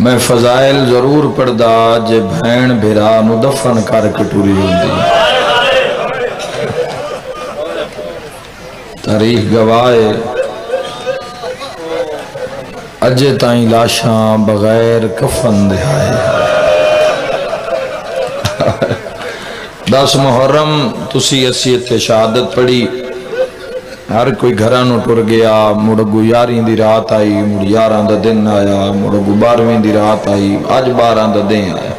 میں فضائل ضرور پڑھدا جے بھین بھرا نو دفن کر کے ٹوری ہوندی تاریخ گواہ اجے تائیں لاشاں بغیر کفن دے آئے 10 محرم تسی اسیت شہادت پڑھی ہر کوئی گھرانو ٹر گیا مڑگو 11 دی رات آئی مڑ 11 دا دن آیا مڑگو 12 دی رات آئی آج 12 دا دن آیا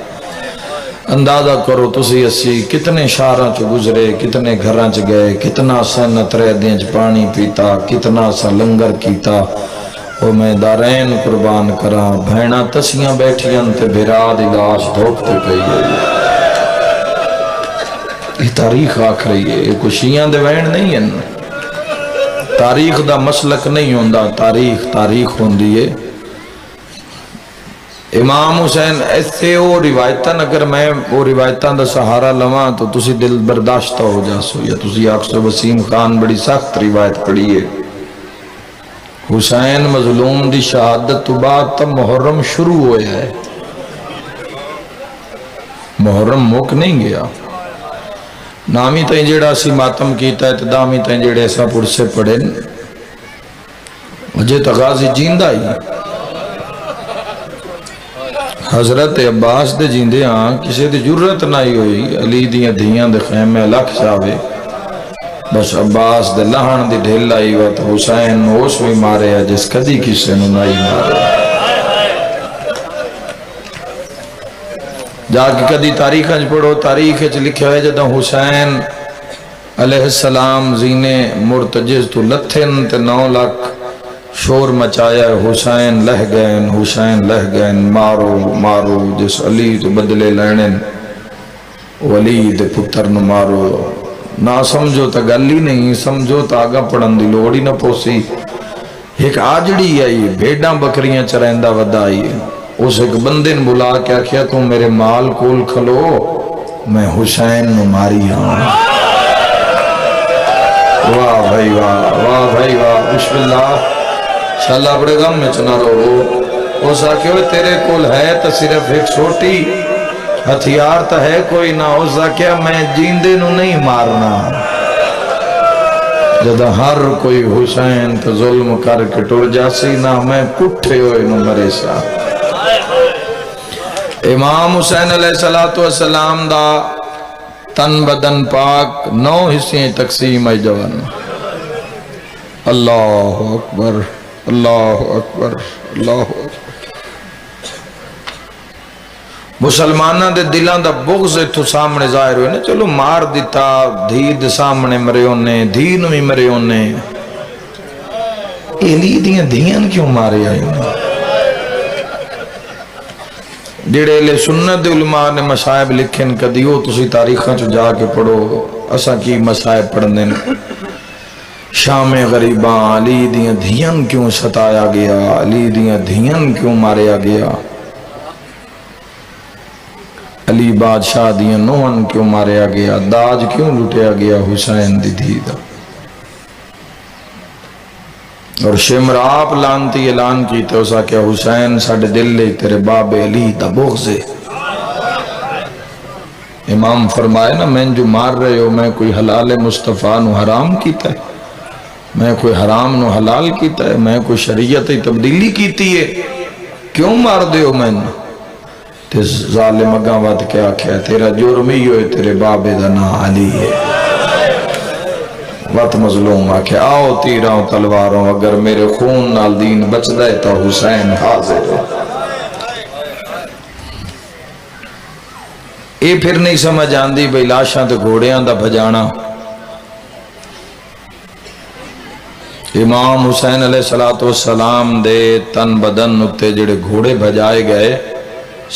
اندازہ کرو تسی اسی کتنے شہراں چ گزرے کتنے گھراں چ گئے کتنا سن ترے دن چ پانی پیتا کتنا سا لنگر کیتا او میں دارین قربان کراں بھینا تسیاں بیٹھیاں تے بھرا دی لاش دھوکتے پئی گئی یہ تاریخ آکھ رہی ہے یہ کوئی شیعہ دے وین نہیں ہے تاریخ دا مسلک نہیں ہوندا تاریخ ہوندی ہے امام حسین ایسے وہ روایتاں اگر میں وہ روایتاں دا سہارا لواں تو تسی دل برداشتہ ہو جاسو یا تسی آکسو وسیم خان بڑی سخت روایت پڑھی ہے حسین مظلوم دی شہادت تو بعد تب محرم شروع ہویا ہے محرم مک نہیں گیا نامی تائیں جیڑا سی ماتم کیتا ہے تدامی تائیں جیڑے ایسا پڑھ سے پڑھیں مجھے تغازی جیندہ ہی حضرت عباس دے جیندے ہاں کسی دی جرت نہیں ہوئی علی دیاں دھیاں دے خیمے لکھ جاوے بس عباس دے لہن دی ڈھیل آئی وقت حسین اس بھی مارے ہے جس کدی کسی نو نہیں مارے جا کے کدی تاریخ انج پڑھو تاریخ اچھ لکھے ہوئے جدہ حسین علیہ السلام زینے مرتجز تو لتھن تے 9 لاکھ شور مچایا حسین لہ گئن مارو مارو جس علی تو بدلے لینن ولید پتر نو مارو نہ سمجھو تا گلی نہیں سمجھو تا آگا پڑھن دی لوڑی نہ پوسی ایک آجڑی آئی بھیڑاں بکریاں چرائندہ ودا آئی اس ایک بندن بلا کیا کیا تم میرے مال کول کھلو میں حسین نو ماری ہوں واہ بھائی واہ بسم اللہ شاءاللہ بڑے غم میں چنا رہو وہ ساکے ہوئے تیرے کول ہے تا صرف ایک چھوٹی ہتھیار تا ہے کوئی نہ ہو ساکے میں جیندے نو نہیں مارنا جدہ ہر کوئی حسین تا ظلم کر کے ٹر جاسی نہ میں کٹھے ہوئے نو مرے سا امام حسین علیہ السلام دا تن بدن پاک 9 حصے تقسیم آئی جوان اللہ اکبر اللہ اکبر اللہ اکبر مسلمانہ دے دلان دا بغض تو سامنے ظاہر ہوئے نا چلو مار دیتا دھید سامنے مرے ہونے دین میں مرے ہونے ایلی دیاں دھیان کیوں مارے آئے جڑے لے سنت علماء نے مسائب لکھن کدیو تسی تاریخاں چو جا کے پڑھو اسا کی مسائب پڑھنے شام غریباں علی دیاں دھیان کیوں ستایا گیا علی دیاں دھیان کیوں ماریا گیا علی بادشاہ دیاں نوہن کیوں ماریا گیا داج کیوں لٹیا گیا حسین دی دھیدہ اور شمراب لانتی اعلان کیتے اسا کیا حسین ساڑھے دل لے تیرے باب علی دا بغضے امام فرمائے نا میں جو مار رہے ہو میں کوئی حلال مصطفیٰ نو حرام کیتا ہے میں کوئی حرام نو حلال کیتا ہے میں کوئی شریعت تبدیلی کیتی ہے کیوں مار دے ہو میں تے ظالم اگاں وقت کیا کیا تیرا جرمی ہوئے تیرے بابے دا نا علی ہے وقت مظلوم آکھے آؤ تیراں تلواروں اگر میرے خون نال دین بچ دے تو حسین حاضر ہے اے پھر نہیں سمجھ آندی بھئی لاشاں تے گھوڑیاں دا بھجانا امام حسین علیہ السلام دے تن بدن اتے جڑے گھوڑے بھجائے گئے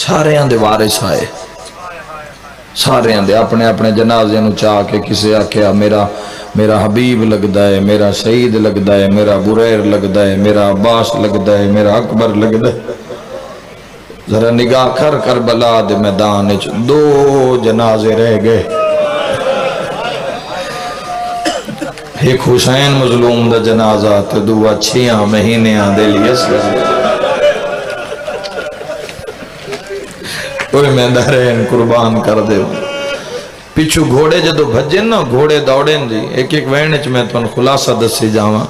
سارے آن دے وارث آئے سارے آن دے اپنے اپنے جنازے نو چاہ کے کسے آکھیا میرا حبیب لگدا ہے میرا سعید لگدا ہے میرا بریر لگدا ہے میرا عباس لگدا ہے میرا اکبر لگدا ہے ذرا نگاہ کر کربلا دے میدان 2 جنازے رہ گئے ایک حسین مظلوم دا جنازہ تے 2 6 مہینے آن دے لیے کوئی میں دارین قربان کر دے پیچھو گھوڑے جدو بھجن نا گھوڑے دوڑیں جی ایک ایک وینچ میں تو ان خلاصہ دسی جاواں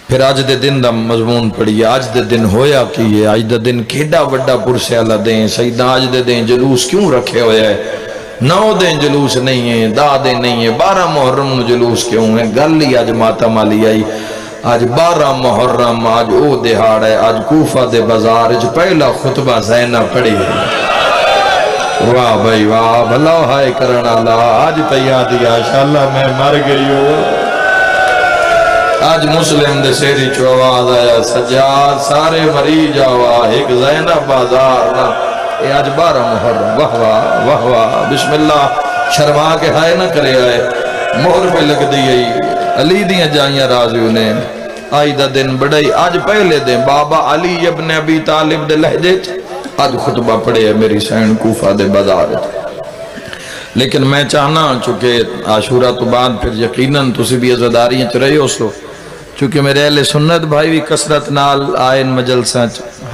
پھر آج دے دن دا مضمون پڑھی آج دے دن ہویا کی ہے آج دے دن کھیڑا وڈا پرسے اللہ دیں سیدہ آج دے دن جلوس کیوں رکھے ہویا ہے 9 دن جلوس نہیں ہے 10 دن نہیں ہے 12 محرم جلوس کیوں ہے گلی آج ماتم آلی آئی آج 12 محرم آج او دہاڑ ہے آج کوفہ دے بازار جو پہلا خطبہ زینہ پڑھی ہے واہ بھائی واہ بھلا ہائے کرنا اللہ آج تیار دیا شاءاللہ میں مر گئی ہوں آج مسلم دے سیری چو آواز آیا سجاد سارے مری جاوا ایک زینہ بازار نا اے آج 12 محرم واہ واہ واہ واہ بسم اللہ شرما کے ہائے نہ کرے آئے مہر پہ لگ دی علی دیاں جائیاں رازیوں نے آئی دا دن بڑھائی آج پہلے دن بابا علی ابن ابی طالب دے لہجے آج خطبہ پڑھے ہے میری سین کوفہ دے بازار لیکن میں چاہنا چونکہ عاشورہ تو بعد پھر یقیناً تسی بھی عزداریاں چ رہے ہو سو چونکہ میرے اہل سنت بھائی بھی کثرت نال آئین مجلساں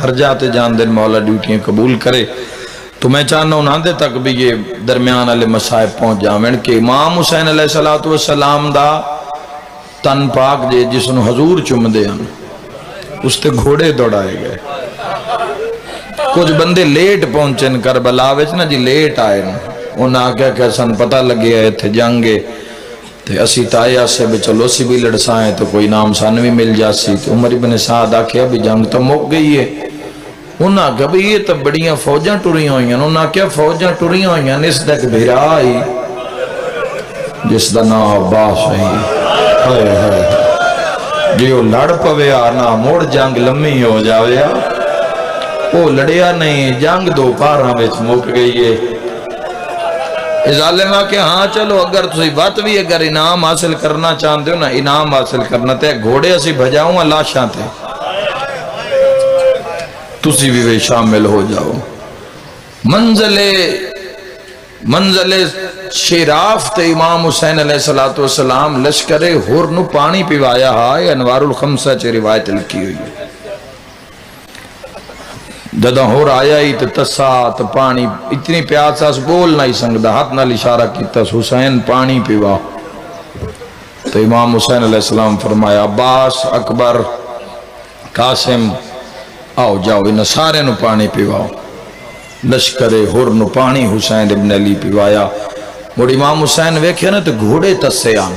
ہر جاتے جان دن مولا ڈیوٹیاں قبول کرے تو میں چاہنا انہاں دے تک بھی یہ درمیان علیہ مسائب پہنچ جاویں کہ امام حسین علیہ السلام دا تن پاک جے جس نے حضور چم دے ہم اس تے گھوڑے دوڑائے گئے کچھ بندے لیٹ پہنچن کربلا وچ نا جی لیٹ آئے انہاں کیا کہ سن پتہ لگے آئے تھے جنگے تے اسی تایا سے بھی چلو سی بھی لڑسائیں تو کوئی نام سانوی مل جاسی تو عمر ابن سعد آکھیا بھی جنگ تو مک گئی ہے انہاں کہا بھی یہ تو بڑیاں فوجاں ٹوری ہوئی ہیں انہاں کیا فوجاں ٹوری ہوئی ہیں اس دک بھیرا آئی جس دا نام عباس ہے جو لڑ پوے آنا موڑ جنگ لمحی ہو جاوے وہ لڑیا نہیں جنگ 2 پاراں وچ مک گئی ہے ظالمہ کہ ہاں چلو اگر تسی بات بھی اگر انعام حاصل کرنا چاہتے ہو نا انعام حاصل کرنا تے گھوڑے اسی بھجاؤں اللہ شانتے تسی بھی وہ شامل ہو جاؤ منزل شیراف تے امام حسین علیہ السلام لشکر ہور نو پانی پیوایا ہائے انوار الخمسہ چے روایت لکھی ہوئی ہے جدہ ہور آیا ہی تے تسا تے پانی اتنی پیاسا اس بول نہ ہی سنگدہ ہاتھ نال اشارہ کیتا حسین پانی پیوا تو امام حسین علیہ السلام فرمایا عباس اکبر قاسم آؤ جاؤ انہا سارے نو پانی پیواؤ لشکر ہور نو پانی حسین ابن علی پیوایا اور امام حسین ویکھے نا تو گھوڑے تسے آن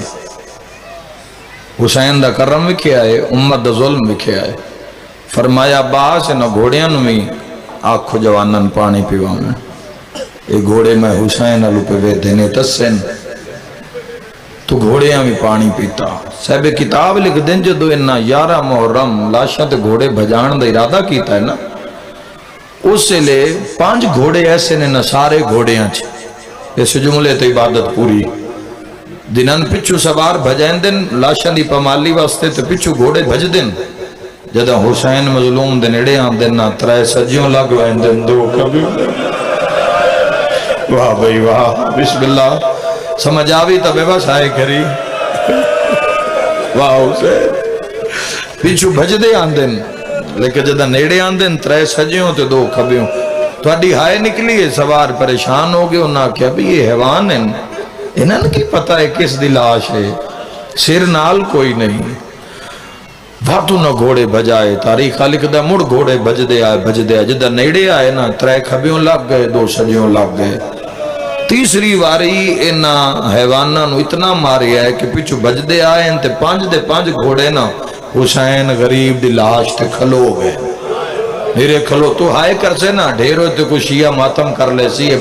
حسین دا کرم وکھے آئے امت دا ظلم وکھے آئے فرمایا عباس انہا گھوڑیاں نمی آنکھو جوانن پانی پیواؤں اے گھوڑے میں حسین علیہ پہ وے دینے تسن تو گھوڑیاں بھی پانی پیتا صاحب کتاب لکھ دیں جدو انہا 11 محرم لاشت گھوڑے بھجان دا ارادہ کیتا ہے نا اس سے لے 5 گھوڑے ایسے نے سارے گھوڑیاں چھے ایسے جملے تو عبادت پوری دنن پچھو سوار بھجائن دن لاشن دی پمالی واسطے تو پچھو گھوڑے بھج دن جدہ حسین مظلوم دن اڑے آن دن نا 3 سجیوں لگوائن دن 2 کبھی واہ بھائی واہ بسم اللہ سمجھ آوی تب بس آئے کری واہ حسین پچھو بھج دے آن دن لیکن جدہ نیڑے آن دن 3 سجیوں تے 2 کبھیوں تو اڈی ہائے نکلی ہے سوار پریشان ہو گئے انہاں کیا بھی یہ حیوان ہیں انہاں کی پتہ ہے کس دی لاش ہے سر نال کوئی نہیں واتو نہ گھوڑے بھجائے تاریخ خالق دا مڑ گھوڑے بھج دے آئے جدہ نیڑے آئے نا 3 کھبیوں لگ گئے 2 سجیوں لگ گئے تیسری واری انہاں حیواناں نو اتنا ماریا ہے کہ پیچھو بھج دے آئے تے 5 گھوڑے نا حسین غریب دی لاش تے کھلو گئے میرے کھلو تو ہائے کر سے نا ڈھیرو تے کو شیعہ ماتم کر لے سی یہ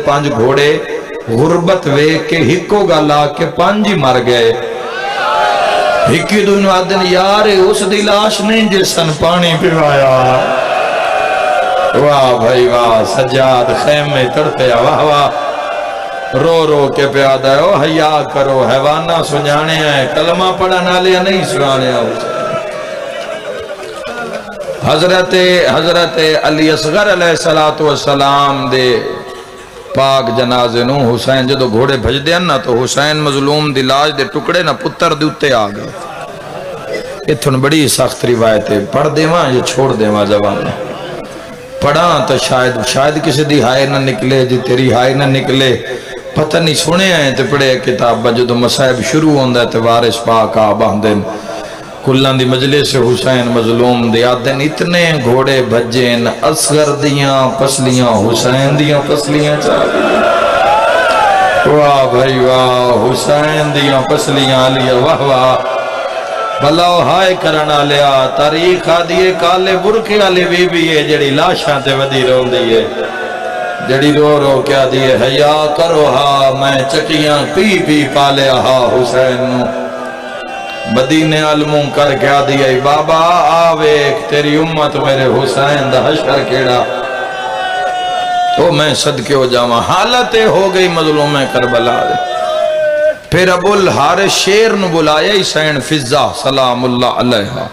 5 گھوڑے غربت وے کے ہکو گالا کے 5 ہی مر گئے ہکی دونوں آدن یار اس دی لاش نہیں جسن پانی پیوایا واہ بھائی واہ سجاد خیمے تڑتے واہ واہ رو رو کے پیادا ہے او حیاء کرو حیوانہ سنجانے ہیں کلمہ پڑھنا لیا نہیں سنانے ہیں حضرت علی اصغر علیہ السلام دے پاک جنازے نو حسین جدو گھوڑے بھج دیا نا تو حسین مظلوم دی لاش دے ٹکڑے نا پتر دے اتے آگئے اتن بڑی سخت روایت ہے پڑھ دے ماں یہ چھوڑ دے ماں جوان پڑھا تو شاید کسی دی ہائے نہ نکلے جی تیری ہائے نہ نکلے پتہ نہیں سنے ہیں تے پڑھے کتاب جو مسائب شروع ہوندہ ہے تے وارث پاک آباندن کلان دی مجلس حسین مظلوم دیادن اتنے گھوڑے بھجین اصغر دیاں پسلیاں حسین دیاں پسلیاں چاہیے واہ بھائی واہ حسین دیاں پسلیاں لیا واہ واہ بلاو ہائے کرنا لیا تاریخ آدھیے کالے برکے آلے بی بی ہے جڑی لاشاں تے ودی رون دیئے جڑی رو رو کیا دیئے حیا کرو ہا میں چٹیاں پی پی پالے ہا حسین مدینے علموں کر کیا دیئے بابا آویک تیری امت میرے حسین دا حشر کیڑا تو میں صدقے ہو جاواں حالتیں ہو گئی مظلوم کربلا دے پھر ابو الحارث شیر نو بلایا حسین فضا سلام اللہ علیہ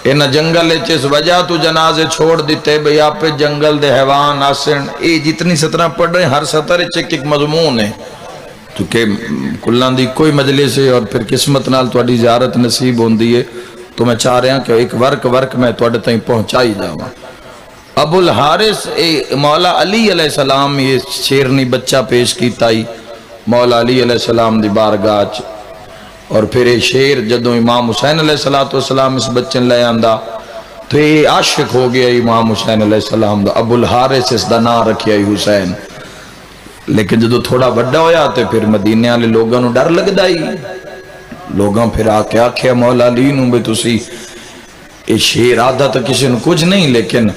انہ جنگل چیز وجہ تو جنازے چھوڑ دیتے بھئی آپ پہ جنگل دے حیوان آسن اے جتنی سطرہ پڑھ رہے ہیں ہر سطر چک ایک مضمون ہے چونکہ کلان دی کوئی مجلس ہے اور پھر قسمت نال توڑی زیارت نصیب ہوندی ہے تو میں چاہ رہا ہوں کہ ایک ورک میں توڑے تائیں پہنچائی جاواں ابو الحارث مولا علی علیہ السلام یہ شیرنی بچہ پیش کیتا ہی مولا علی علیہ السلام دی بارگاہ اور پھر یہ شیر جدوں امام حسین علیہ السلام اس بچن لے آندہ تو یہ عاشق ہو گیا امام حسین علیہ السلام دا ابو الحارث اس دا نام رکھیا حسین لیکن جدو تھوڑا بڑا ہویا تو پھر مدینے والے لوگوں نو ڈر لگدا ہی لوگوں پھر آکے آکھیا مولا علی نو بے تسی یہ شیر آدھا تو کسی نو کچھ نہیں لیکن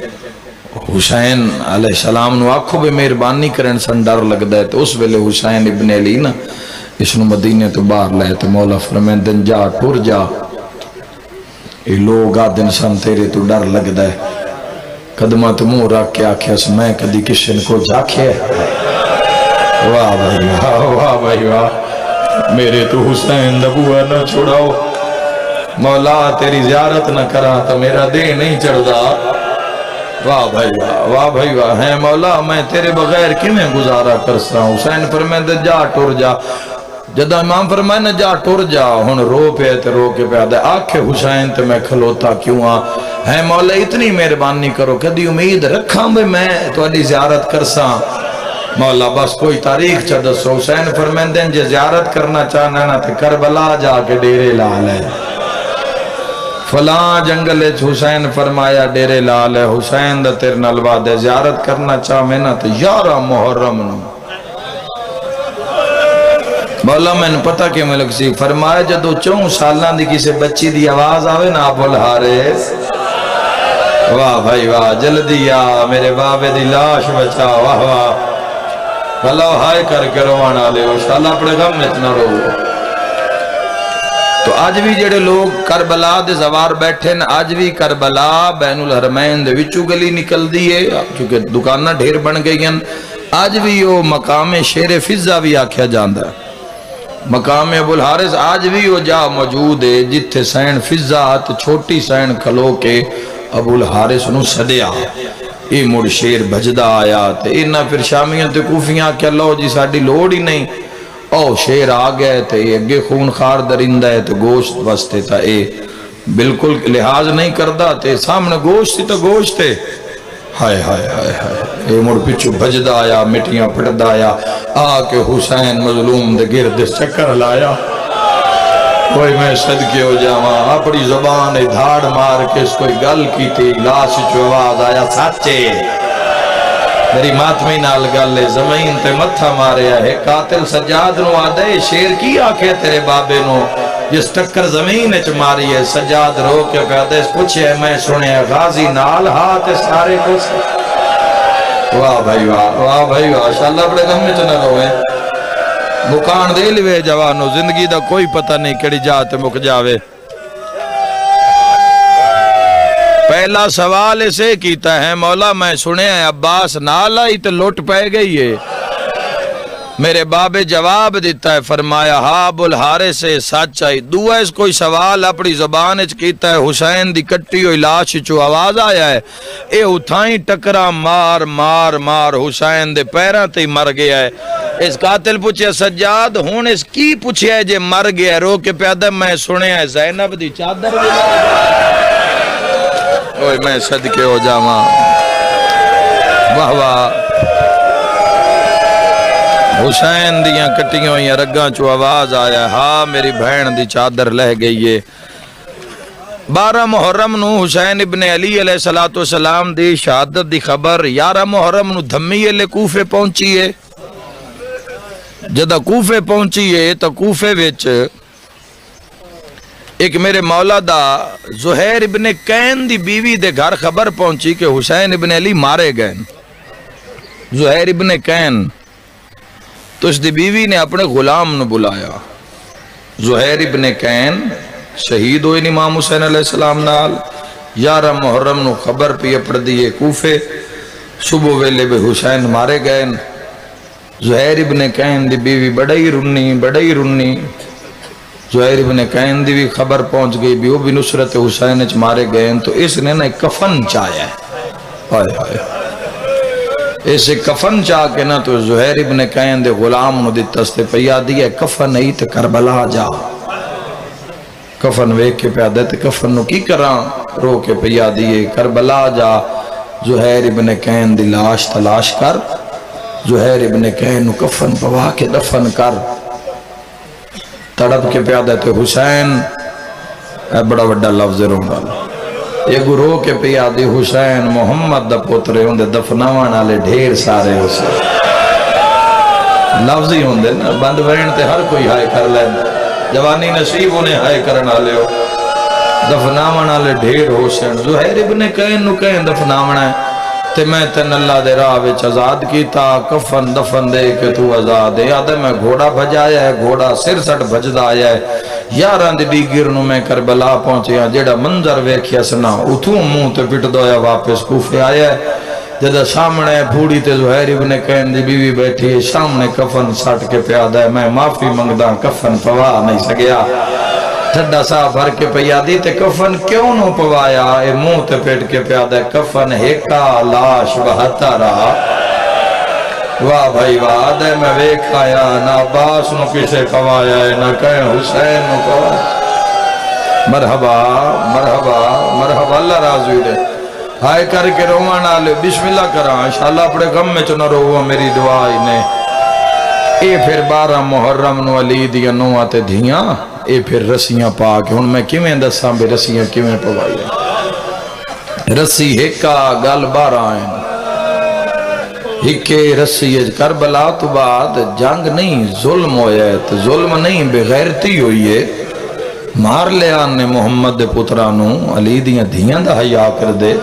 حسین علیہ السلام نو آکھو بے مہربانی کرن سن ڈر لگدا ہے تو اس ویلے حسین ابن علی نا اس نو مدینے تو باہر لائے تو مولا فرمائیں دن جا ٹور جا یہ لوگ آدھن سن تیرے تو ڈر لگدا ہے قدمہ تو منہ رکھ کے آکھیا اس میں کدی کسی نے کو جاکھے واہ بھائی واہ بھائی واہ میرے تو حسین دبوہ نہ چھوڑاؤ مولا تیری زیارت نہ کرا تو میرا دے نہیں چڑھ دا واہ بھائی واہ ہے مولا میں تیرے بغیر کیوں گزارا کرسا ہوں حسین فرمائے دے جا ٹور جا جدہ امام فرمائے نہ جا ٹور جا ہن رو پہ تے رو کے پہ آدھے آکھے حسین تے میں کھلوتا کیوں ہے مولا اتنی مہربانی کرو کدی امید رکھاں بے میں تواڈی زیارت کرسا مولا بس کوئی تاریخ چا دسو حسین فرمائے دیں جے زیارت کرنا چاہنا نا تے کربلا جا کے ڈیرے لال ہے فلاں جنگل حسین فرمایا ڈیرے لال ہے حسین دا تیر نلوا دے زیارت کرنا چاہ میں نا تو 11 محرم نو مولا میں نے پتہ کہ ملک سی فرمایا جدو 4 سالان دی کسی بچی دی آواز آوے نا ابو الحارث واہ بھائی واہ جلدی آ میرے بابے دی لاش بچا واہ واہ اللہ ہائے کر کے روانا لے انشاءاللہ اپنے غم میں اتنا رو تو آج بھی جڑے لوگ کربلا دے زوار بیٹھے نا آج بھی کربلا بین الحرمین دے وچو گلی نکل دیئے چونکہ دکانہ ڈھیر بن گئی ہیں آج بھی وہ مقام شیر فضا بھی آکھیا جاندہ ہے مقام ابو الحارث آج بھی وہ جا موجود ہے جتھے سین فضا تے چھوٹی سین کھلو کے ابو الحارث نو صدیا یہ مڑ شیر بھجدہ آیا تے انہا پھر شامیاں تے کوفیاں کہ اللہ جی ساڑی لوڑ ہی نہیں او شیر آگئے تے اگے خون خار درندہ ہے تے گوشت بستے تا اے بالکل لحاظ نہیں کردہ تے سامنے گوشت تا گوشت تے ہائے ہائے ہائے ہائے اے مڑ پچھو بھجدہ آیا مٹیاں پھٹدہ آیا آکے حسین مظلوم دے گرد چکر لایا کوئی میں صدقے ہو جاواں اپنی زبان دھاڑ مار کے اس کوئی گل کی تھی لاش چو آواز آیا سچے میری ماتمی نال گل زمین تے متھا ماریا ہے قاتل سجاد نو آدھے شیر کی آکھے تیرے بابے نو جس ٹکر زمین اچ ماری ہے سجاد رو کے پیادے پوچھے میں سنے غازی نال ہاتھ سارے کو واہ بھائی واہ شاءاللہ اپنے غم میں چنہ روئے مکان دے لیوے جوانو زندگی دا کوئی پتہ نہیں کڑی جاتے مک جاوے پہلا سوال اسے کیتا ہے مولا میں سنے ہیں عباس نالا ہی تو لوٹ پہ گئی ہے میرے بابے جواب دیتا ہے فرمایا ہاں ابو الحارث سے سچ آئی دعا اس کوئی سوال اپنی زبان اچ کیتا ہے حسین دی کٹی ہوئی لاش چو آواز آیا ہے اے اتھائیں ٹکرا مار مار مار حسین دے پیران تے مر گیا ہے اس قاتل پوچھے سجاد ہون اس کی پوچھے ہے جے مر گیا ہے رو کے پیادہ میں سنے ہیں زینب دی چادر اوئے میں صدقے ہو جاواں واہ واہ حسین دیاں کٹیاں ہوئی رگاں چو آواز آیا ہاں میری بہن دی چادر لہ گئی ہے 12 محرم نو حسین ابن علی علیہ السلام دی شہادت دی خبر 11 محرم نو دھمی لے کوفے پہنچی ہے جدہ کوفے پہنچی ہے تو کوفے وچ ایک میرے مولا دا زہیر ابن کین دی بیوی دے گھر خبر پہنچی کہ حسین ابن علی مارے گئے زہیر ابن کین تو اس دی بیوی نے اپنے غلام نو بلایا زہیر ابن کین شہید ہوئے امام حسین علیہ السلام نال 11 محرم نو خبر پی اپڑ دیئے کوفے صبح ویلے بے حسین مارے گئے زہیر ابن کین دی بیوی بڑی رنی زہیر ابن کین دی بھی خبر پہنچ گئی بھی وہ بھی نصرت حسین اچ مارے گئے تو اس نے نا کفن چاہیا ہے اسے کفن چاہ کے نا تو زہیر ابن کین دے غلام نو دیتستے پیا دیا کفن ای تے کربلا جا کفن ویک کے پیادے تے کفن نو کی کران رو کے پیا دیئے کربلا جا زہیر ابن کین دی لاش تلاش کر زہیر ابن کین نو کفن پوا کے دفن کر تڑپ کے پیادے تے حسین اے بڑا وڈا لفظ رونگا یہ گروہ کے پیادی حسین محمد دا پوترے ہوندے دفناوان آلے ڈھیر سارے حسین لفظی ہوندے نا بند وین تے ہر کوئی ہائے کر لیں جوانی نصیب انہیں ہائے کرن آلے ہو دفناوان آلے ڈھیر حسین زہیر ابن کین نو کہیں دفناوان ہے تے میں تن اللہ دے راہ وچ آزاد کیتا کفن دفن دے کے تو آزاد ہے آدھے میں گھوڑا بھجایا ہے گھوڑا سر سٹ بھجدہ آیا ہے 11 دی گرنوں میں کربلا پہنچے ہیں جیڑا منظر ویکھیا سنا اتھوں منہ تے پٹ دویا واپس کوفے آیا ہے جدہ سامنے بھوڑی تے زہیر ابن کین دی بیوی بیٹھی ہے سامنے کفن سٹ کے پیادہ ہے میں معافی منگدہ کفن پوا نہیں سگیا ٹھڈا سا بھر کے پیادی تے کفن کیوں نو پوایا اے منہ تے پیٹ کے پیادہ ہے کفن ہیکا لاش بہتا رہا واہ بھائی واہ دے میں ویک آیا نہ عباس نو کسے پوایا ہے نہ کہیں حسین نو پوایا مرحبا مرحبا مرحبا اللہ راضی دے ہائے کر کے روانا لے بسم اللہ کرا انشاءاللہ اپنے غم میں چنہ رہو میری دعائی نے اے پھر 12 محرم نو علی دیا نو آتے دھیاں اے پھر رسیاں پاک ہن میں کیویں دساں بے رسیاں کیویں پوائی رسی ہکا گل 12 آئیں ہکے رسی کربلا تو بعد جنگ نہیں ظلم ہویا ہے تو ظلم نہیں بغیرتی ہوئی ہے مار لے آنے محمد پترانوں علی دیاں دھیاں دا حیاء کر دے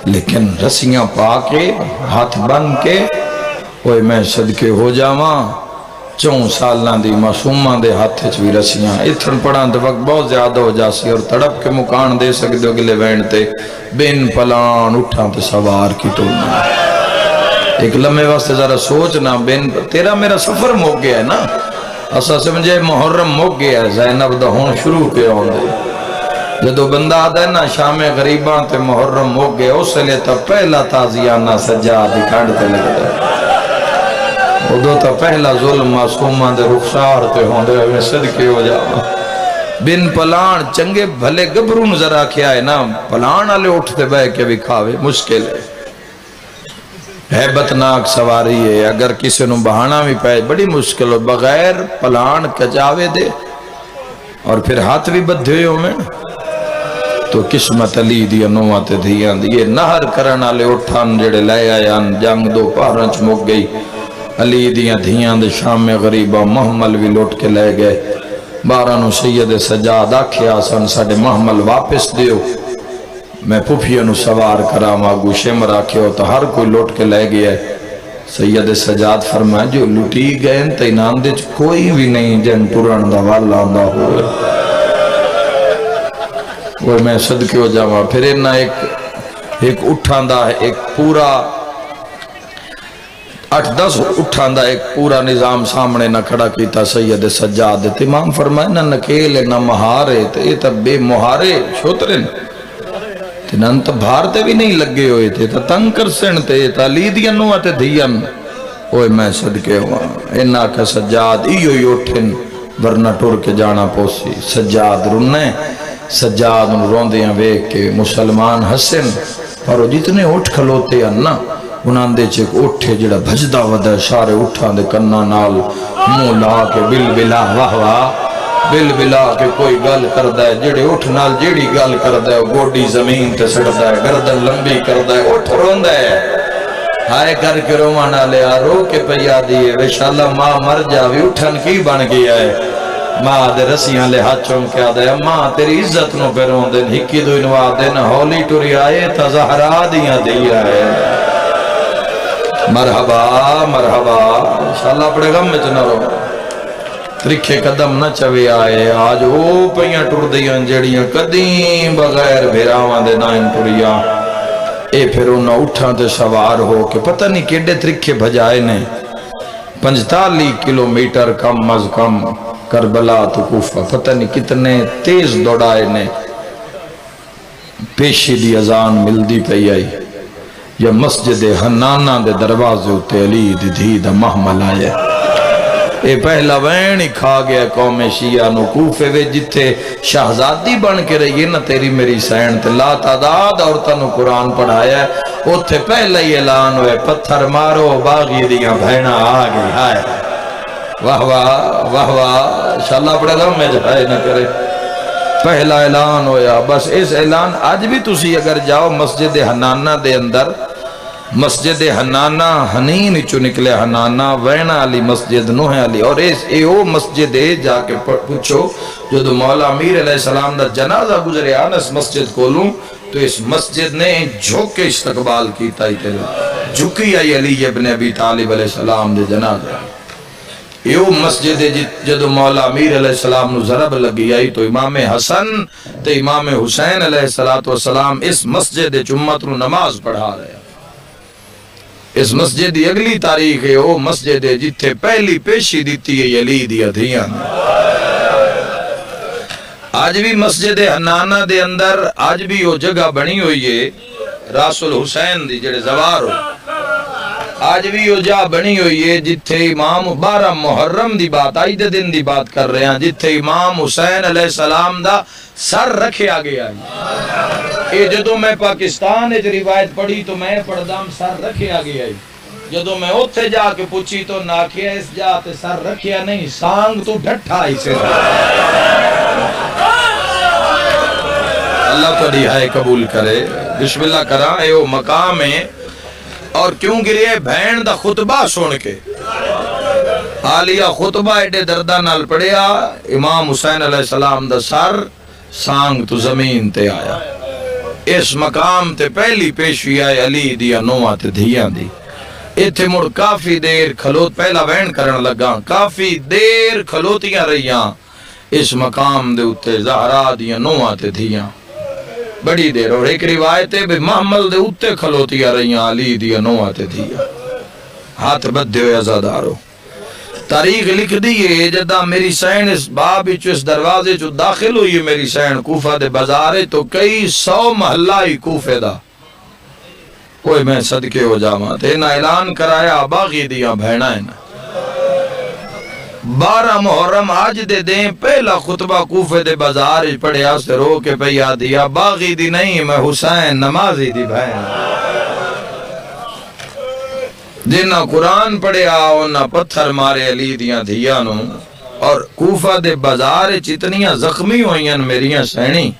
لیکن رسیاں پا کے ہاتھ بن کے اوہ میں صدقے ہو جاواں 4 سالنا دی معصومہ دے ہاتھ چوی رسیاں اتھن پڑھان دے وقت بہت زیادہ ہو جاسی اور تڑپ کے مکان دے سکتے ہو گلے وینڈتے بین پلان اٹھاں تے سوار کی تولنا ایک لمحے واسطے ذرا سوچنا بین تیرا میرا سفر موک گیا ہے نا اسا سمجھے محرم موک گیا ہے زینب دا ہون شروع کے ہون دے جدو بندہ آدھا ہے نا شام غریبان تے محرم موک گیا اس لئے تا پہلا تازیانہ سجا دکھانڈتے لگتا ہے ادھو تا پہلا ظلم معصومہ دے رخصار تے ہون دے ہمیں صدقے ہو جاؤں بن پلان چنگے بھلے گبرون ذرا کیا ہے نا پلان آلے اٹھتے بے کے بھی کھاوے مشکل ہے حیبتناک سواری ہے اگر کسی نو بہانا بھی پائے بڑی مشکل ہو بغیر پلان کجاوے دے اور پھر ہاتھ بھی بدھے ہو میں تو قسمت علی دیا نوات دھیاں دی یہ نہر کرنا لے اٹھان جڑے لے آیا جنگ 2 پارنچ مک گئی علی دیا دھیاں دے شام میں غریبہ محمل بھی لوٹ کے لے گئے 12 نو سید سجاد آکھیا سن ساڑے محمل واپس دیو میں پھوپھیا نو سوار کرام آگو شمر آکھے ہو تو ہر کوئی لوٹ کے لے گیا ہے سید سجاد فرمائے جو لوٹی گئے تو انام دے کوئی بھی نہیں جن پوران دا والا آندہ ہوئے وہ میں صدقے ہو جاؤں پھر انہا ایک اٹھان دا ہے ایک پورا 8-10 اٹھان دا ایک پورا نظام سامنے نہ کھڑا کیتا سید سجاد امام فرمائے نہ نکیلے نہ مہارے تو یہ تا بے مہارے شوترن تنان تا بھارتے بھی نہیں لگے ہوئے تھے تا تنکر سنتے تا لیدیا نواتے دھیان اوہ میں صدقے ہوا انہا کا سجاد ایو اٹھن ورنہ ٹور کے جانا پوسی سجاد رننے سجاد روندیاں ویکھ کے مسلمان ہسن اور وہ جتنے اٹھ کھلوتے ہیں نا انہاں دے چ اٹھے جڑا بھجدا ودا سارے اٹھاں دے کناں نال منہ لا کے بل بلا واہ واہ بل بلا کے کوئی گل کردا ہے جڑے اٹھ نال جیڑی گل کردا ہے گوڈی زمین تے سڑدا ہے گردن لمبی کردا ہے اٹھ روندا ہے ہائے کر کے روان والے رو کے پیا دیے انشاءاللہ ماں مر جاوی اٹھن کی بن گیا ہے ماں دے رسیاں لے ہاتھ چوم کے آدھے ماں تیری عزت نو پہ رون دن ہکی دو انواع دن ہولی ٹوری آئے تا زہرا دیاں دیا ہے مرحبا مرحبا انشاءاللہ اپنے غم میں چنہ رو ترکھے قدم نہ چوے آئے آج او پیاں ٹر دیاں جڑیاں قدیم بغیر بھیراواں دے نائن ٹوریاں اے پھر انہاں اٹھاں تے سوار ہو کے پتہ نہیں کیڑے ترکھے بھجائے نے 45 کلومیٹر کم از کم کربلا تو کوفہ پتہ نہیں کتنے تیز دوڑائے نے پیشی دی اذان ملدی پئی آئی یا مسجد حنانہ دے دروازے ہوتے علی دی دھی دا محمل آئے اے پہلا وین ہی کھا گیا قوم شیعہ نو کوفے وے جتھے شہزادی بن کے رہی ہے نا تیری میری سین تے لا تعداد عورتوں نو قرآن پڑھایا ہے اتھے پہلا ہی اعلان ہوئے پتھر مارو باغی دیاں بھینا آگے آئے واہ واہ واہ واہ انشاءاللہ اپنے غم میں جائے نہ کرے پہلا اعلان ہویا بس اس اعلان آج بھی تسی اگر جاؤ مسجد حنانہ دے اندر مسجد حنانہ حنین چو نکلے حنانہ وینا علی مسجد نوح علی اور اے او مسجد ہے جا کے پوچھو جو دو مولا امیر علیہ السلام دا جنازہ گزرے آنا اس مسجد کو لوں تو اس مسجد نے جھوک کے استقبال کیتا ہی تیرے جھکی آئی علی ابن ابی طالب علیہ السلام دے جنازہ یہ مسجد جدو مولا امیر علیہ السلام نو ضرب لگی آئی تو امام حسن تے امام حسین علیہ السلام اس مسجد جمعت نو نماز پڑھا رہے ہیں اس مسجد دی اگلی تاریخ ہے وہ مسجد جتھے پہلی پیشی دیتی ہے یلی دی ادھیاں آج بھی مسجد حنانہ دے اندر آج بھی وہ جگہ بنی ہوئی ہے راس الحسین دی جڑے زوار ہو آج بھی وہ جا بنی ہوئی ہے جتھے امام 12 محرم دی بات آئی دے دن دی بات کر رہے ہیں جتھے امام حسین علیہ السلام دا سر رکھے آگے آئی اے جدو میں پاکستان ایک روایت پڑھی تو میں پڑھدام سر رکھے آگے آئی جدو میں اتھے جا کے پوچھی تو ناکیا اس جاتے سر رکھیا نہیں سانگ تو ڈھٹھا ہی سے اللہ تو دہائے قبول کرے بسم اللہ کرا اے وہ مقام ہے اور کیوں گرے بھین دا خطبہ سن کے حالیہ خطبہ ایڈے دردہ نال پڑھیا امام حسین علیہ السلام دا سر سانگ تو زمین تے آیا اس مقام تے پہلی پیشوی آئے علی دیا نوہ تے دھیاں دی ایتھے مڑ کافی دیر کھلوت پہلا وین کرن لگا کافی دیر کھلوتیاں رہیاں اس مقام دے اتے زہرا دیا نوہ تے دھیاں بڑی دیر اور ایک روایت ہے بھی محمل دے اتے کھلوتیاں رہیاں علی دیا نوہ تے دھیاں ہاتھ بدھے ہوئے ازادارو تاریخ لکھ دیئے جدہ میری سین اس باب چو اس دروازے چو داخل ہوئی میری سین کوفہ دے بازارے تو کئی 100 محلہ ہی کوفے دا کوئی میں صدقے ہو جاما تھے نہ اعلان کرایا باغی دیا بھینا ہے نا 12 محرم آج دے دیں پہلا خطبہ کوفے دے بازار پڑھیا سے رو کے پہیا دیا باغی دی نہیں میں حسین نمازی دی بھینا جنہ قرآن پڑھیا انہ پتھر مارے علی دیاں دھیانوں اور کوفہ دے بازار اتنیاں زخمی ہوئیاں میریاں سینی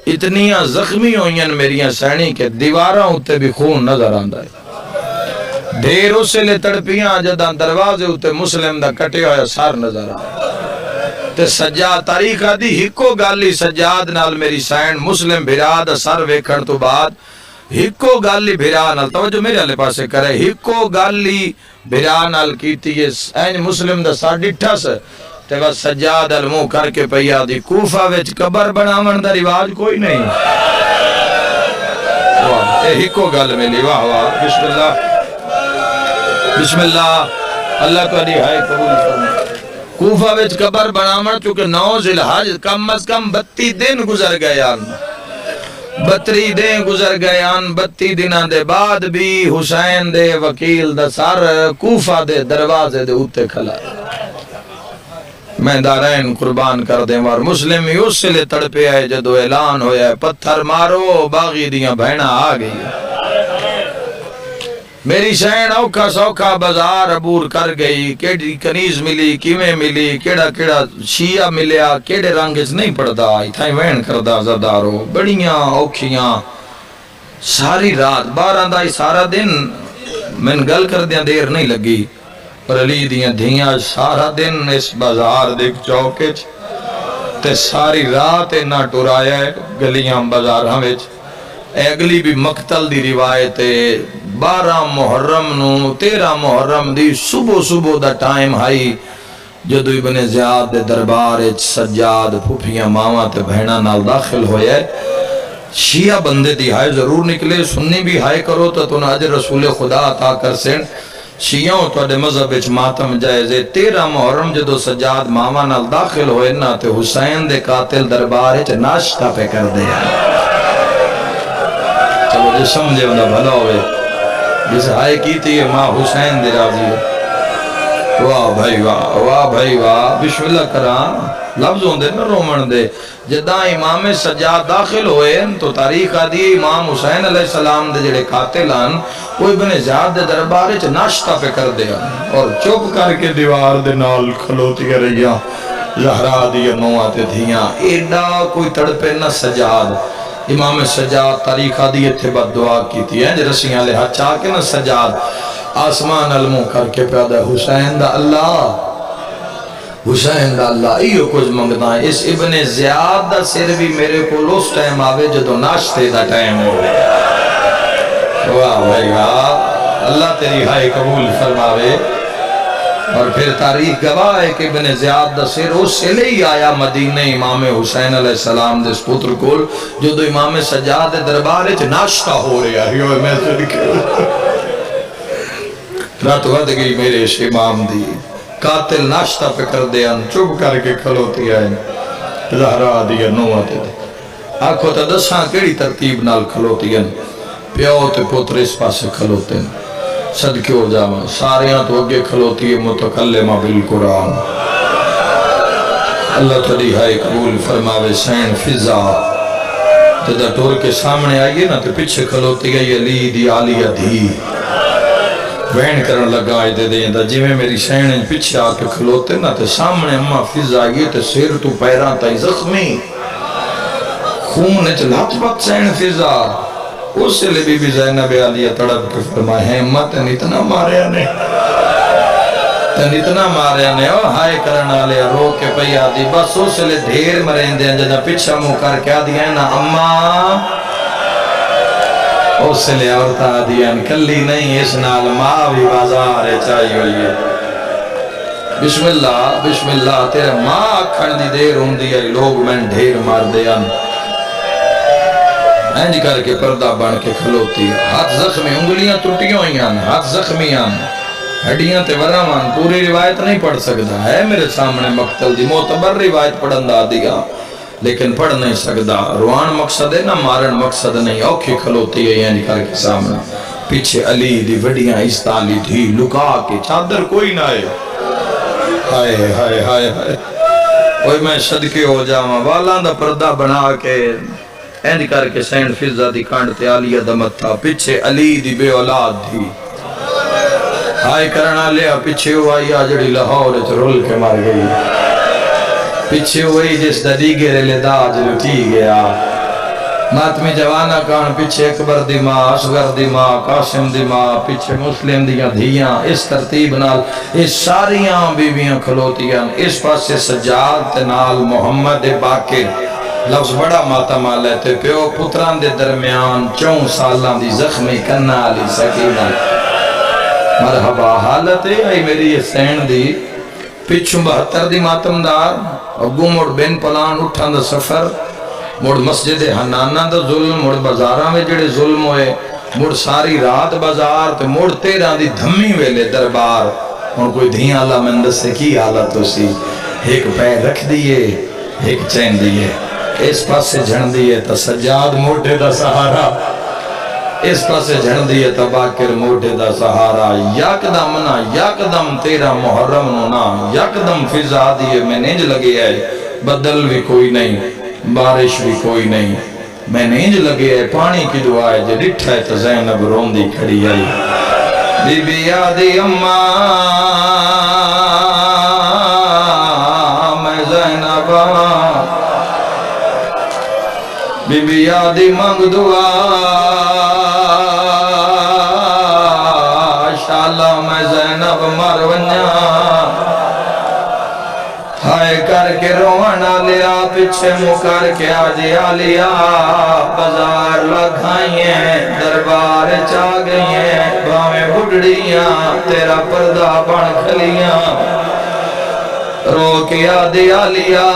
اتنیاں زخمی ہوئیاں میریاں سینی کہ دیواراں ہوتے بھی خون نظر آندہ ہے ڈھیروں سے لے تڑپیاں جدہ دروازے ہوتے مسلم دا کٹے ہویا سار نظر آندہ تے سجاد تاریخہ دی ہکو گالی سجاد نال میری سین مسلم بھراد سر ویکھن تو بعد ہکو گالی بھرانال توجہ میرے اللہ پاسے کرے ہکو گالی بھرانال کیتی ہے این مسلم دا سا ڈٹھا سے تے بس سجاد المو کر کے پیا دی کوفہ وچ قبر بناون دا رواج کوئی نہیں اے ہکو گال ملی واہ واہ بسم اللہ اللہ کو دہائے قبول فرمائے کوفہ وچ قبر بناون چونکہ 9 ذی الحج کم از کم 32 دن گزر گیا 32 دن گزر گیان 32 دنوں دے بعد بھی حسین دے وکیل دا سر کوفہ دے دروازے دے اوتے کھلا میں دارین قربان کر دیں وار مسلم ہی اس لئے تڑپے آئے جدو اعلان ہویا ہے پتھر مارو باغی دیاں بہنہ آ گئی میری شہن اوکھا سوکھا بازار عبور کر گئی کیڑی کنیز ملی کیویں ملی کیڑا کیڑا شیعہ ملیا کیڑے رنگز نہیں پڑدا اتھائیں وین کردہ زدارو بڑیاں اوکھیاں ساری رات 12 دا سارا دن من گل کر دیاں دیر نہیں لگی پر علی دیاں دھیاں سارا دن اس بازار دیکھ چوکے تے ساری رات نہ ٹورایا ہے گلیاں بازار ہمیں اگلی بھی مقتل دی روایت 12 محرم نو 13 محرم دی صبح دا ٹائم ہائی جدو ابن زیاد دے دربار سجاد پھوپیاں ماما تے بہنہ نال داخل ہویا ہے شیعہ بندے دی ہائے ضرور نکلے سنی بھی ہائے کرو تو ناجر رسول خدا عطا کر سین شیعوں تو اڈے مذہب اچ ماتم جائزے 13 محرم جدو سجاد ماما نال داخل ہوئے نا تے حسین دے قاتل دربار اچ ناشتہ پہ کر دے چلو جو سمجھے بندہ بھلا ہوئے جس ہائے کی تھی ماں حسین دے راضی واہ بھائی واہ بسم اللہ کران لفظوں دے نہ رومن دے جدہ امام سجاد داخل ہوئے تو تاریخ آدھی امام حسین علیہ السلام دے جڑے قاتلان وہ ابن زیاد دے دربارے چھ ناشتہ پہ کر دیا اور چپ کر کے دیوار دے نال کھلوتی رہیا زہرا دیا نواتے دھیاں ایڈا کوئی تڑپے نہ سجاد امام سجاد تاریخ آدھی تھے بد دعا کی تھی جو رسیاں لے ہاتھ چاہ کے نہ سجاد آسمان علموں کر کے پیدا حسین دا اللہ ایو کچھ منگتا ہے اس ابن زیاد دا سر بھی میرے کو اس ٹائم آوے جدو ناشتے دا ٹائم ہو واہ بھائی واہ اللہ تیری ہائے قبول فرماوے اور پھر تاریخ گواہ ہے کہ ابن زیاد دا سر اس سے لے ہی آیا مدینہ امام حسین علیہ السلام دے سپوتر کول جو دو امام سجاد دربارے چھ ناشتہ ہو رہا ہے میں صدقے رات ود گئی میرے امام دی قاتل ناشتہ پہ کر دیا چپ کر کے کھلوتی آئے زہرا دیا نواتے دے آنکھو تا دساں کیڑی ترتیب نال کھلوتی ہیں پیو تے پتر اس پاسے کھلوتے ہیں صدقے ہو جاواں ساریاں تو اگے کھلوتی ہے متکلمہ بالقرآن اللہ تلی ہائے قبول فرماوے سین فضا تدہ ٹور کے سامنے آئیے نا تے پیچھے کھلوتی گئی علی دی عالیہ دی وین کرن لگا آئے دے دیں دا جی میں میری سینن پیچھے آکے کھلوتے نا تے سامنے اممہ فضا آئیے تے سیر تو پیران تائی زخمی خون اچھ لات بات سین فضا اس سے لے بی زینب علیہ تڑپ کے فرمائے ہیں اممہ تن اتنا ماریا نے او ہائے کرنا لے رو کے پیا دی بس اس سے لے دھیر مرین دیں جدہ پیچھا مو کر کیا دیا نا اممہ اس سے لے عورتہ دیاں کلی نہیں اس نال ماں بھی بازار چاہی ہوئی ہے بسم اللہ تیرے ماں کھڑ دی دیر ہوں دی لوگ میں ڈھیر مار دیاں اینج کر کے پردہ بن کے کھلوتی ہاتھ زخمی انگلیاں ٹوٹیاں ہوئیاں ہاتھ زخمیاں ہڈیاں تے ورامان پوری روایت نہیں پڑھ سکتا ہے میرے سامنے مقتل دی معتبر روایت پڑھن دا دیا لیکن پڑھ نہیں سکتا روان مقصد ہے نہ مارن مقصد نہیں اوکھی کھلوتی ہے یعنی کر کے سامنے پیچھے علی دی وڈیاں استالی تھی لکا کے چادر کوئی نہ ہائے کوئی میں صدقے ہو جاواں والان دا پردہ بنا کے اینج کر کے سینڈ فضا دی کانڈ تے عالیہ دمت تھا پیچھے علی دی بے اولاد تھی ہائے کرنا لیا پیچھے ہوئی آجڑی لاہور رول کے مار گئی پیچھے ہوئی جس دا دیگرے لے داج لٹی گیا ماتمی جوانہ کان پیچھے اکبر دی ماں اصغر دی ماں قاسم دی ماں پیچھے مسلم دیاں دھیاں اس ترتیب نال اس ساریاں بیویاں کھلوتیاں اس پاس سے سجاد نال محمد باقر لفظ بڑا ماتمہ لیتے پیو پتران دے درمیان 4 سالاں دی زخمی کنہ علی سکینہ مرحبا حالت ہے آئی میری یہ سین دی پچھوں 72 دی ماتمدار اگو موڑ بین پلان اٹھان دا سفر موڑ مسجد حنانہ دا ظلم موڑ بازاراں میں جڑے ظلم ہوئے موڑ ساری رات بازار تے موڑ 13 دی دھمی ویلے دربار اور کوئی دھیاں اللہ مندس سے کی حالت ہو سی ایک پیر رکھ دیئے ایک چین دیئے اس پاس سے جھن دیئے تا سجاد موٹے دا سہارا اس پاسے جھڑ دیئے تباکر موٹے دا سہارا، یکدم نا یکدم تیرا محرم نا، یکدم فضا دیئے میں نینج لگے ہے، بدل بھی کوئی نہیں، بارش بھی کوئی نہیں، میں نینج لگے ہے، پانی کی دعا ہے، جو ڈٹھا ہے تو زینب روندی کھڑی آئی، بی بی یادی اماں میں زینب بی بی یادی منگ دعا شالا میں زینب مرونیا ہائے کر کے روانہ لیا پچھے مکر کے آجی آلیا بازار لکھائیں دربار چا گئیں باویں بڑھڑیاں تیرا پردہ بن کھلیاں رو کے آجی آلیا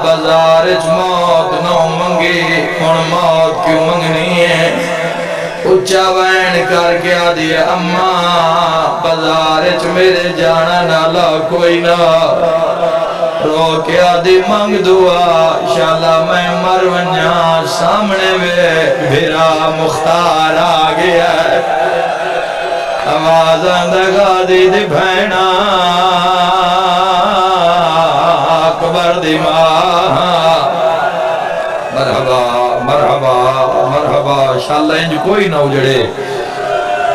بازار موت نو منگی ان موت کیوں منگنی ہے اچھا وین کر کے آدھی اماں بازارچ میرے جانا نالا کوئی نہ رو کے آدھی منگ دعا شالا میں مرونیا سامنے میں بھیرا مختار آگیا ہے آوازاں دگا دی دی بھینا اکبر دی ماں مرحبا مرحبا مرحبا شاءاللہ انج کوئی نہ اجڑے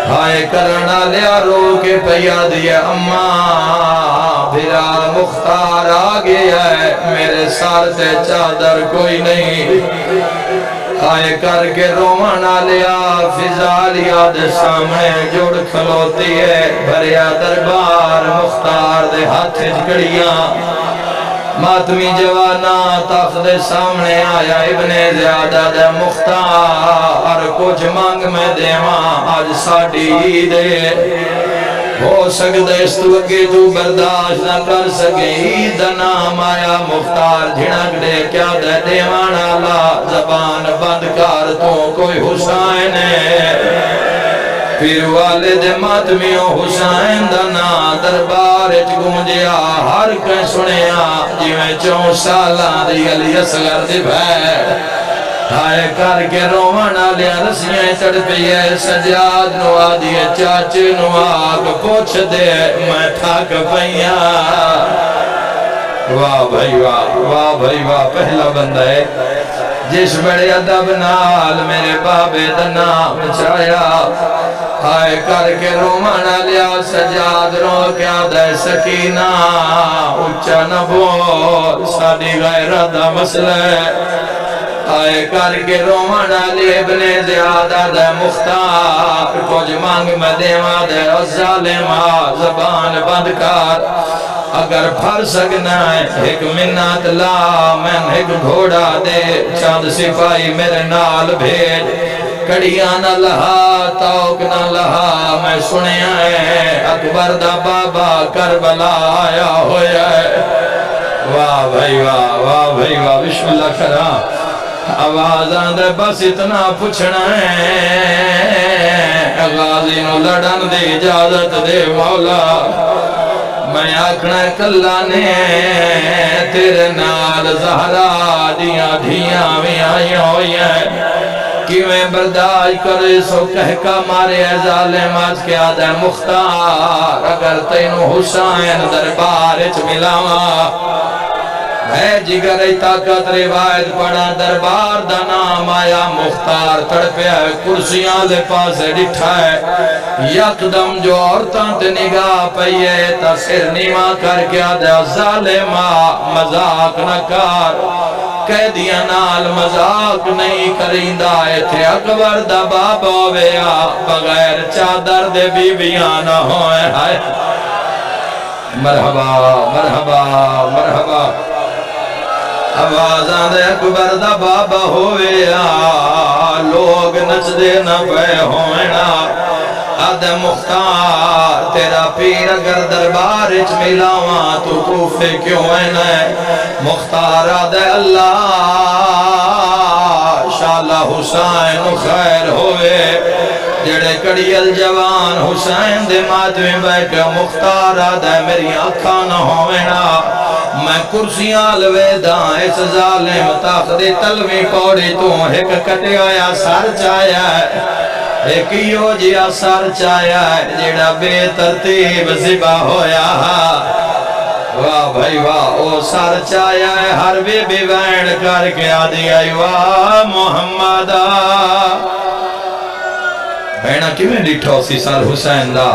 ہائے کرنا لیا رو کے پیا دیا اماں بھیرا مختار آگیا ہے میرے سار سے چادر کوئی نہیں ہائے کر کے رومانا لیا فضالیا دے سامنے جوڑ کھلوتی ہے بھریا دربار مختار دے ہاتھ جگڑیاں ماتمی جوانا تخت سامنے آیا ابن زیادہ دے مختار کچھ مانگ میں دیواں آج ساڑی دے ہو سکتے اس تو اگے تو برداشت نہ کر سکے عید نام آیا مختار جھنک دے کیا دے دیوان اللہ زبان بند کر تو کوئی حسین ہے پھر والد ماتمیوں حسین دنا دربار گونجیا ہر کہیں سنیا جیویں 4 سالان دی علی اصغر دی بھیر ہائے کر کے رومانا لیا رسیاں چڑھ پیئے سجاد نو آدھیے چاچے نو آگ پوچھ دے میں تھاک پئیاں واہ بھائی واہ بھائی واہ پہلا بندہ ہے جس بڑے ادب نال میرے بابے دا نام چایا ہائے کر کے رومانا لیا سجاد رو کیا دے سکینہ اچھا نہ بول ساڑی غیرہ دا مسئلہ آئے کر کے رومانا لیا ابن زیادہ دے مختار کچھ مانگ میں دیما دے ظالمہ زبان بند کر اگر پھر سکنا ہے ایک منت لا میں ایک گھوڑا دے چاند سپاہی میرے نال بھیج کڑیاں نہ لہا توک نہ لہا میں سنیا ہے اکبر دا بابا کربلا آیا ہویا ہے واہ بھائی واہ بسم اللہ کرا آوازاں دے بس اتنا پوچھنا ہے غازی نو لڑن دی اجازت دے مولا میں آکھنا کلا نے تیرے نال زہرا دیاں دھیاں میں آئیں ہوئی ہیں کیویں برداشت کرے سو کہہ کا مارے ظالم آج کے آدھے مختار اگر تینو حسین دربارچ ملاواں ہے جگر طاقت روایت پڑا دربار دا نام آیا مختار تڑپیا ہے کرسیاں لے پاسے ڈٹھا ہے یکدم جو عورتاں تے نگاہ پئیے تا سر نیمہ کر کے آدھا ظالمہ مذاق نہ کر قیدیاں نال مذاق نہیں کریندہ تھے اکبر دا بابا ویا بغیر چادر دے بیبیاں نہ ہوئے ہائے مرحبا مرحبا مرحبا آوازاں دے اکبر دا بابا ہویا لوگ نچ دے نہ پہ ہوئنا آدھے مختار تیرا پیر اگر دربارچ ملاواں تو کوفے کیوں ہے مختار آدھے اللہ شاءاللہ حسین خیر ہوئے جڑے کڑی الجوان حسین دے ماتویں بیٹھے مختار آدھے میری آنکھاں نہ ہوئنا میں کرسیاں لویداں اس ظالم تاخدی تلوی پوڑی تو ایک کٹے آیا سر چایا ہے ایک یو جیا سر چایا ہے جڑا بے ترتیب ذبح ہویا واہ بھائی واہ او سر چایا ہے ہر بی بی وین کر کے آدھی آئی واہ محمدہ بہنہ کی میں ڈٹھو سی سر حسین دا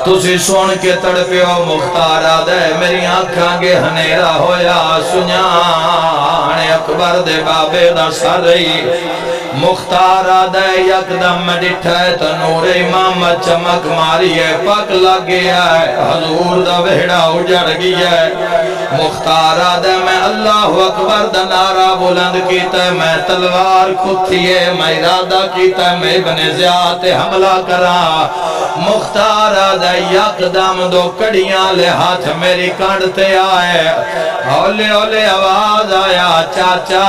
تُسی سون کے تڑپیو مختار آدھے میری آنکھاں گے ہنیرا ہویا سنیان اکبر دے بابے دا سر رہی مختار آدھے یک دم ڈٹھائے تو نور امام چمک ماری ہے پک لگ گیا ہے حضور دا وہڑا اجڑ گیا ہے مختار آدھے میں اللہ اکبر دا نعرہ بلند کیتا ہے میں تلوار کھتیے میں ارادہ کیتا ہے میں ابن زیاد حملہ کرا مختار آدھے یک دم دو کڑیاں لے ہاتھ میری کانڈتے آئے اولے اولے آواز آیا چاچا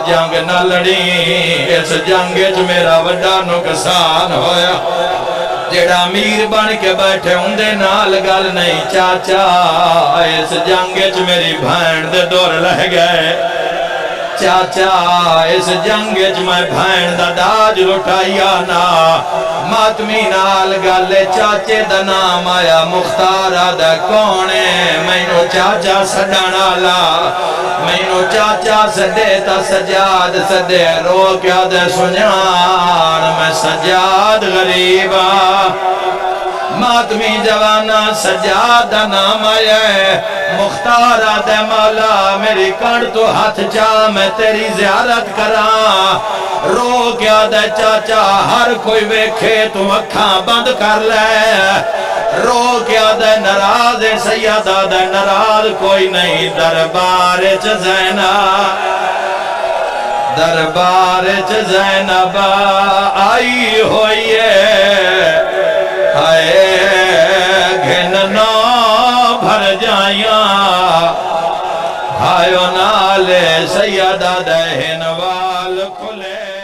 جنگ نہ لڑی اس جنگج میرا وڈا نقصان ہویا جڑا امیر بن کے بیٹھے ہوندے نال گل نہیں چاچا اس جنگج میری بھین دے دور لہ گئے چاچا اس جنگج میں بھین دا داج لٹائیا نا ماتمی نال گلے چاچے دا نام آیا مختار دا کونے مینو چاچا سڈانا لا مینو چاچا سدے تا سجاد سدے رو کیا دے سنیان میں سجاد غریبا ماتمی جوانا سجاد دا نام آیا مختار دے مولا میری کڑ تو ہاتھ چاہ میں تیری زیارت کرا رو کیا دے چاچا ہر کوئی ویکھے تو اکھاں بند کر لے رو کیا دے نراز سیدہ دے نراز کوئی نہیں دربار چ زینب آئی ہوئی ہے گھننا بھر جائیاں بھائیو نالے سیدہ دہن وال کھلے